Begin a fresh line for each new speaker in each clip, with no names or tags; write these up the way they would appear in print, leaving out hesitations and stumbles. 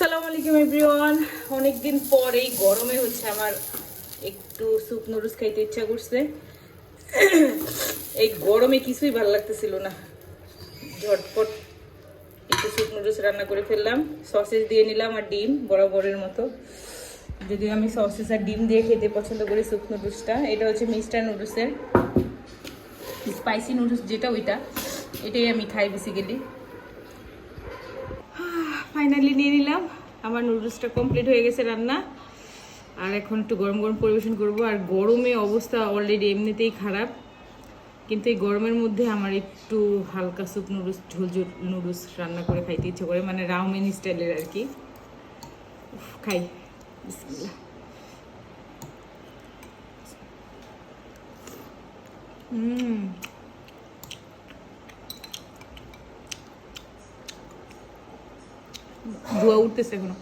আসসালামু আলাইকুম এভরিওয়ান। অনেকদিন পর এই গরমে হচ্ছে আমার একটু স্যুপ নুডলস খাইতে ইচ্ছা করছে। এই গরমে কিছুই ভালো লাগতেছিল না, ঝটপট একটু স্যুপ নুডলস রান্না করে ফেললাম। সসেস দিয়ে নিলাম আর ডিম বরাবরের মতো, যদিও আমি সসেস আর ডিম দিয়ে খেতে পছন্দ করি স্যুপ নুডলসটা। এটা হচ্ছে মিস্টার নুডলসের স্পাইসি নুডলস, যেটা ওইটা এটাই আমি খাই বেসিক্যালি। ফাইনালি নিয়ে নিলাম, আমার নুডলসটা কমপ্লিট হয়ে গেছে রান্না। আর এখন একটু গরম গরম পরিবেশন করব। আর গরমে অবস্থা অলরেডি এমনিতেই খারাপ, কিন্তু এই গরমের মধ্যে আমার একটু হালকা স্যুপ নুডলস, ঝোল ঝোল নুডলস রান্না করে খাইতে ইচ্ছে করে, মানে রাউমেন স্টাইলের আর কি। খাই, বিসমিল্লাহ। ধোয়া উঠতেছে এখনো।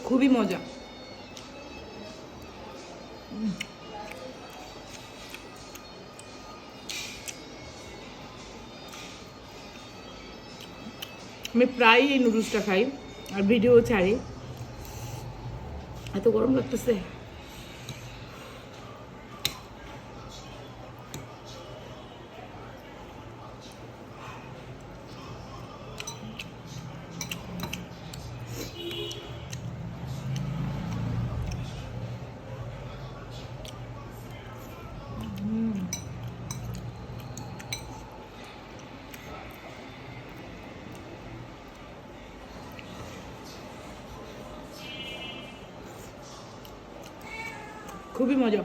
খুবই মজা। আমি প্রায় এই নুডলসটা খাই আর ভিডিও ছাড়ি, এত গরম লাগতেছে। খুবই মজা।